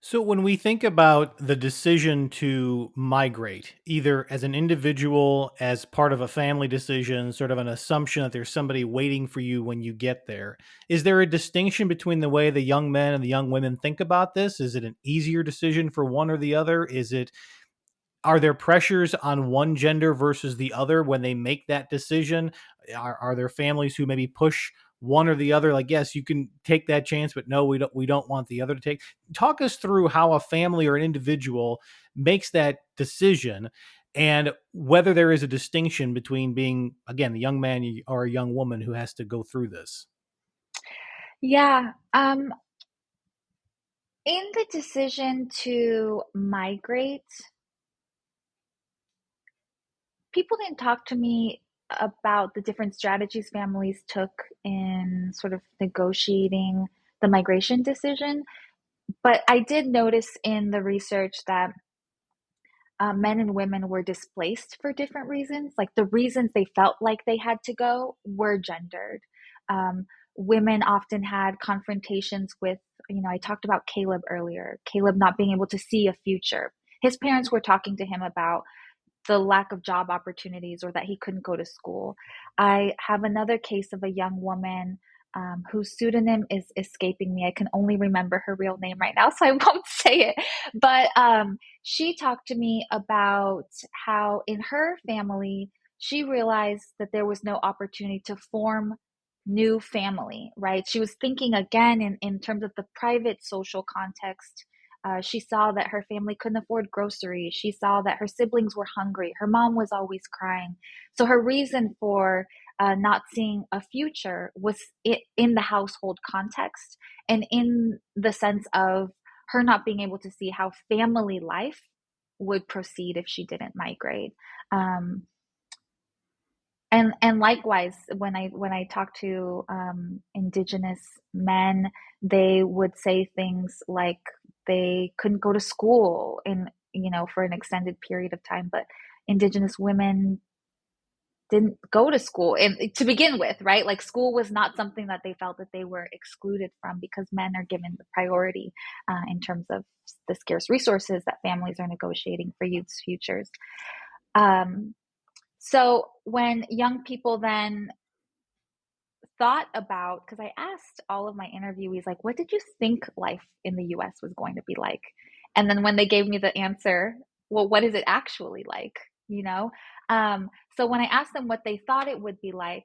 So, when we think about the decision to migrate, either as an individual, as part of a family decision, sort of an assumption that there's somebody waiting for you when you get there, is there a distinction between the way the young men and the young women think about this? Is it an easier decision for one or the other? Are there pressures on one gender versus the other when they make that decision? Are there families who maybe push one or the other? Like, yes, you can take that chance, but no, we don't want the other to take. Talk us through how a family or an individual makes that decision, and whether there is a distinction between being, again, a young man or a young woman who has to go through this. Yeah, in the decision to migrate, people didn't talk to me about the different strategies families took in sort of negotiating the migration decision. But I did notice in the research that men and women were displaced for different reasons. Like the reasons they felt like they had to go were gendered. Um, Women often had confrontations with, I talked about Caleb earlier, Caleb not being able to see a future. His parents were talking to him about the lack of job opportunities or that he couldn't go to school. I have another case of a young woman whose pseudonym is escaping me. I can only remember her real name right now, so I won't say it. But she talked to me about how in her family, she realized that there was no opportunity to form new family, right? She was thinking again in terms of the private social context. She saw that her family couldn't afford groceries. She saw that her siblings were hungry. Her mom was always crying. So her reason for not seeing a future was in the household context and in the sense of her not being able to see how family life would proceed if she didn't migrate. Um, and likewise, when I talk to indigenous men, they would say things like they couldn't go to school in for an extended period of time, but indigenous women didn't go to school and to begin with, right? Like school was not something that they felt that they were excluded from because men are given the priority in terms of the scarce resources that families are negotiating for youth's futures. Um, so when young people then thought about, because I asked all of my interviewees, like, what did you think life in the US was going to be like? And then when they gave me the answer, well, what is it actually like? You know? So when I asked them what they thought it would be like,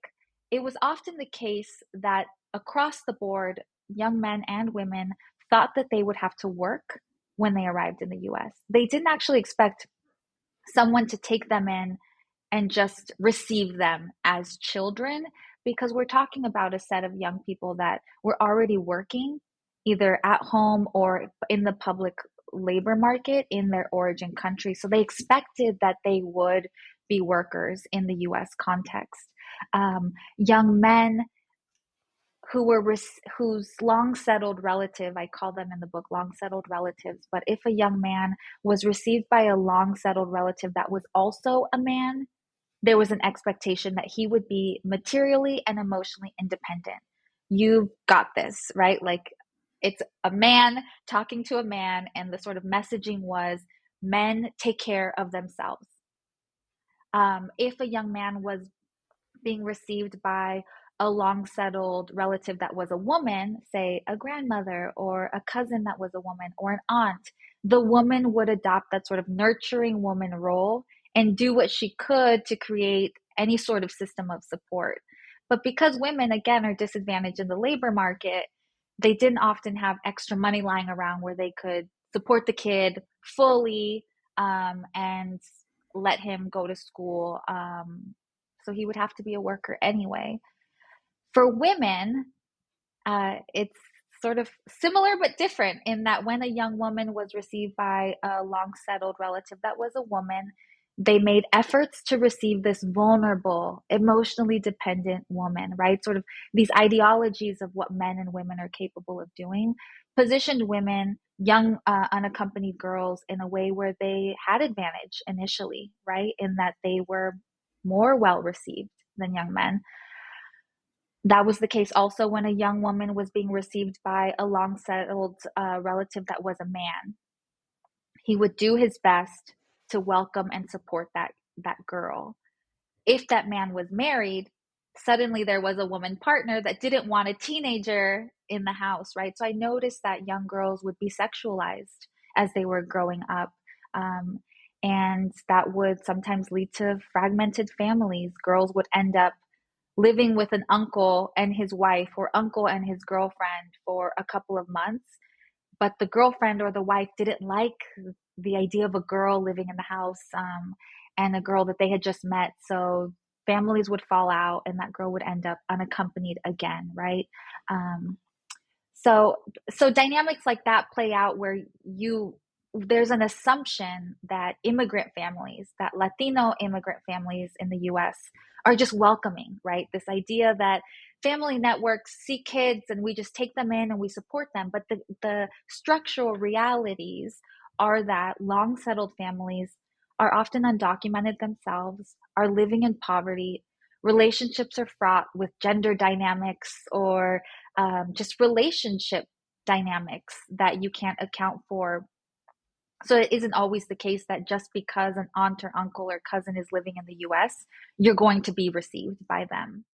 it was often the case that across the board, young men and women thought that they would have to work when they arrived in the US. They didn't actually expect someone to take them in and just receive them as children because we're talking about a set of young people that were already working either at home or in the public labor market in their origin country. So they expected that they would be workers in the US context. Young men whose long settled relative, I call them in the book long settled relatives, but if a young man was received by a long settled relative that was also a man, there was an expectation that he would be materially and emotionally independent. You've got this, right? Like it's a man talking to a man, and the sort of messaging was men take care of themselves. If a young man was being received by a long settled relative that was a woman, say a grandmother or a cousin that was a woman or an aunt, the woman would adopt that sort of nurturing woman role and do what she could to create any sort of system of support. But because women, again, are disadvantaged in the labor market, they didn't often have extra money lying around where they could support the kid fully and let him go to school. So he would have to be a worker anyway. For women, it's sort of similar but different in that when a young woman was received by a long settled relative that was a woman, they made efforts to receive this vulnerable, emotionally dependent woman, right? Sort of these ideologies of what men and women are capable of doing positioned women, young unaccompanied girls, in a way where they had advantage initially, right? In that they were more well received than young men. That was the case also when a young woman was being received by a long settled relative that was a man. He would do his best to welcome and support that girl. If that man was married, suddenly there was a woman partner that didn't want a teenager in the house, right? So I noticed that young girls would be sexualized as they were growing up. Um, and that would sometimes lead to fragmented families. Girls would end up living with an uncle and his wife, or uncle and his girlfriend, for a couple of months, but the girlfriend or the wife didn't like the idea of a girl living in the house, and a girl that they had just met. So families would fall out, and that girl would end up unaccompanied again, right? Um, so so dynamics like that play out where you there's an assumption that immigrant families, that Latino immigrant families in the US are just welcoming, right? This idea that family networks see kids and we just take them in and we support them. But the structural realities are that long settled families are often undocumented themselves, are living in poverty. Relationships are fraught with gender dynamics or just relationship dynamics that you can't account for. So it isn't always the case that just because an aunt or uncle or cousin is living in the US, you're going to be received by them.